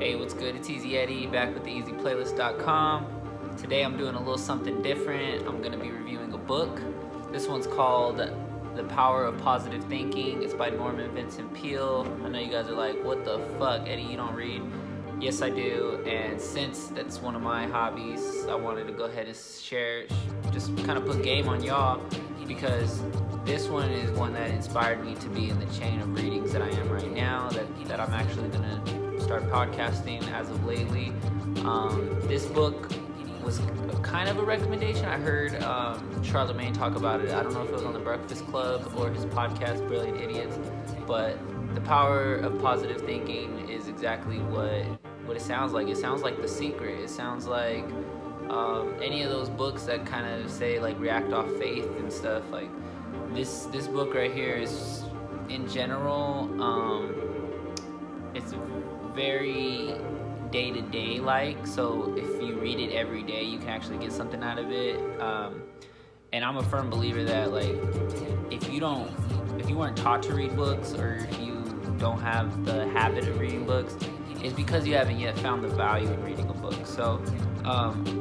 Hey, what's good? It's Easy Eddie back with the EasyPlaylist.com. Today I'm doing a little something different. I'm going to be reviewing a book. This one's called The Power of Positive Thinking. It's by Norman Vincent Peele. I know you guys are like, what the fuck, Eddie, you don't read? Yes, I do. And since that's one of my hobbies, I wanted to go ahead and share, just kind of put game on y'all, because this one is one that inspired me to be in the chain of readings that I am right now, that I'm actually going to start podcasting as of lately. This book was kind of a recommendation. I heard Charlemagne talk about it. I don't know if it was on the Breakfast Club or his podcast, Brilliant Idiots, but The Power of Positive Thinking is exactly what it sounds like. It sounds like The Secret. It sounds like any of those books that kind of say like react off faith and stuff. Like this book right here is, in general, it's very day-to-day like, so if you read it every day you can actually get something out of it. And I'm a firm believer that, like, if you weren't taught to read books, or if you don't have the habit of reading books, it's because you haven't yet found the value in reading a book. So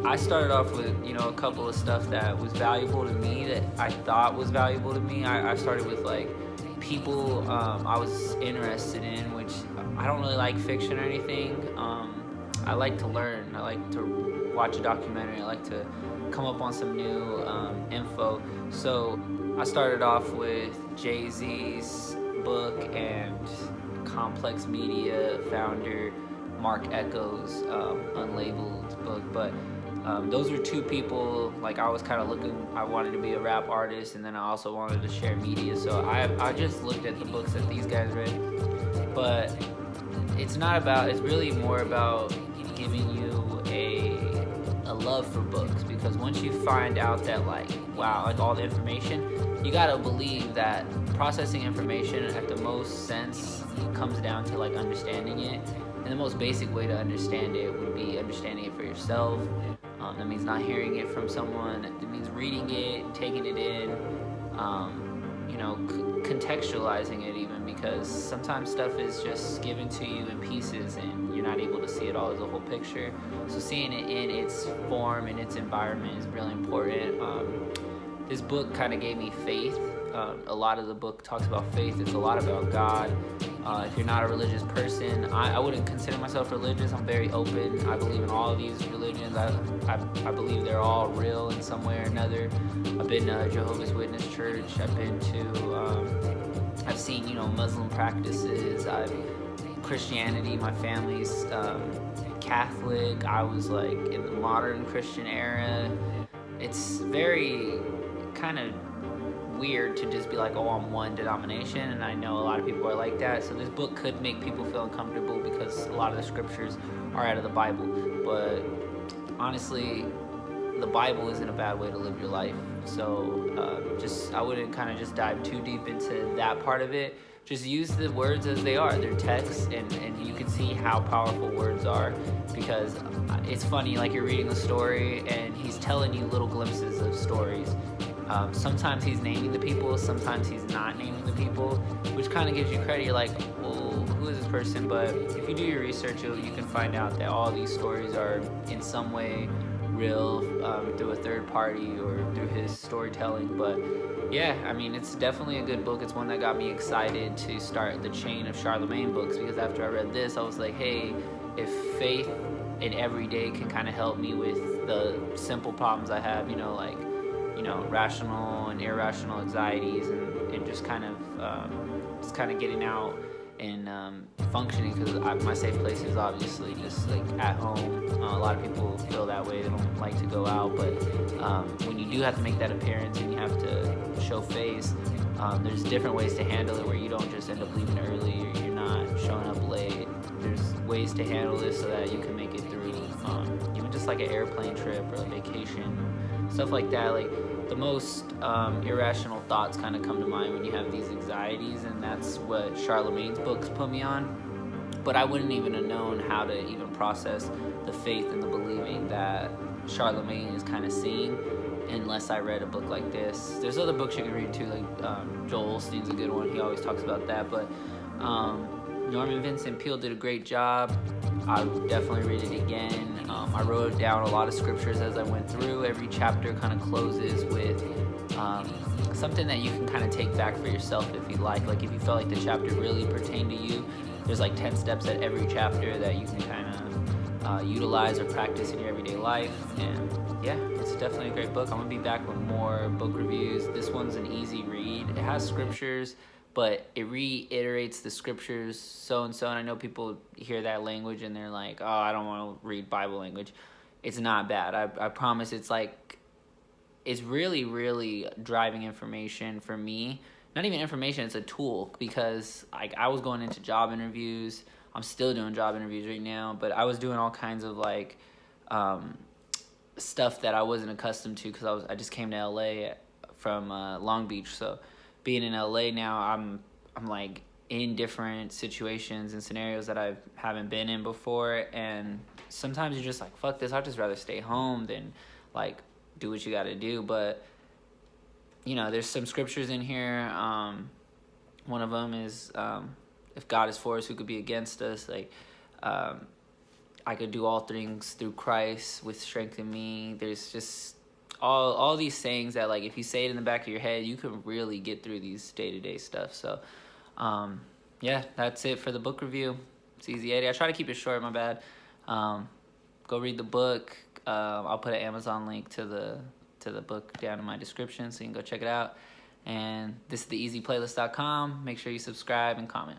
I started off with a couple of stuff that was valuable to me, that I thought was valuable to me. I started with like people I was interested in, which I don't really like fiction or anything. I like to learn. I like to watch a documentary. I like to come up on some new info. So I started off with Jay-Z's book and Complex Media founder Mark Echo's Unlabeled book. But those were two people, like, I was kind of looking, I wanted to be a rap artist, and then I also wanted to share media. So I just looked at the books that these guys read. But it's really more about giving you a love for books, because once you find out that, like, wow, like, all the information, you gotta believe that processing information at the most sense comes down to, like, understanding it. And the most basic way to understand it would be understanding it for yourself. That means not hearing it from someone. It means reading it, taking it in, contextualizing it even, because sometimes stuff is just given to you in pieces and you're not able to see it all as a whole picture. So seeing it in its form and its environment is really important. This book kind of gave me faith. A lot of the book talks about faith. It's a lot about God. If you're not a religious person, I wouldn't consider myself religious. I'm very open. I believe in all of these religions. I believe they're all real in some way or another. I've been to Jehovah's Witness church. I've seen Muslim practices. Christianity. My family's Catholic. I was like in the modern Christian era. It's very kind of weird to just be like, oh, I'm one denomination, and I know a lot of people are like that. So this book could make people feel uncomfortable because a lot of the scriptures are out of the Bible. But honestly, the Bible isn't a bad way to live your life. So I wouldn't kind of just dive too deep into that part of it. Just use the words as they are. They're text, and you can see how powerful words are, because it's funny, like, you're reading a story and he's telling you little glimpses of stories. Sometimes he's naming the people, sometimes he's not naming the people, which kind of gives you credit. You're like, well, who is this person? But if you do your research, you can find out that all these stories are in some way real, through a third party or through his storytelling. But yeah, I mean, it's definitely a good book. It's one that got me excited to start the chain of Charlemagne books, because after I read this, I was like, hey, if faith in every day can kind of help me with the simple problems I have, rational and irrational anxieties, and just kind of getting out and functioning, because my safe place is obviously just like at home. A lot of people feel that way. They don't like to go out, but when you do have to make that appearance and you have to show face, there's different ways to handle it, where you don't just end up leaving early, or you're not showing up late. There's ways to handle this so that you can make it through, even just like an airplane trip or a vacation, stuff like that. Like, the most irrational thoughts kind of come to mind when you have these anxieties, and that's what Charlemagne's books put me on. But I wouldn't even have known how to even process the faith and the believing that Charlemagne is kind of seeing unless I read a book like this. There's other books you can read too, like Joel Osteen's a good one. He always talks about that. But Norman Vincent Peele did a great job. I would definitely read it again. I wrote down a lot of scriptures as I went through. Every chapter kind of closes with something that you can kind of take back for yourself if you like. Like if you felt like the chapter really pertained to you, there's like 10 steps at every chapter that you can kind of utilize or practice in your everyday life. And yeah, it's definitely a great book. I'm gonna be back with more book reviews. This one's an easy read. It has scriptures, but it reiterates the scriptures so and so. And I know people hear that language and they're like, oh, I don't want to read Bible language. It's not bad. I promise. It's like, it's really, really driving information for me. Not even information, it's a tool, because like I was going into job interviews. I'm still doing job interviews right now, but I was doing all kinds of like stuff that I wasn't accustomed to because I just came to LA from Long Beach. So being in LA now, I'm like in different situations and scenarios that I haven't been in before, and sometimes you're just like, fuck this, I'd just rather stay home than like do what you got to do. But you know, there's some scriptures in here. One of them is if God is for us, who could be against us? Like I could do all things through Christ with strength in me. There's just all these sayings that, like, if you say it in the back of your head, you can really get through these day-to-day stuff. So yeah, that's it for the book review. It's easy 80. I try to keep it short, my bad. Go read the book. I'll put an Amazon link to the book down in my description so you can go check it out. And this is theeasyplaylist.com. Make sure you subscribe and comment.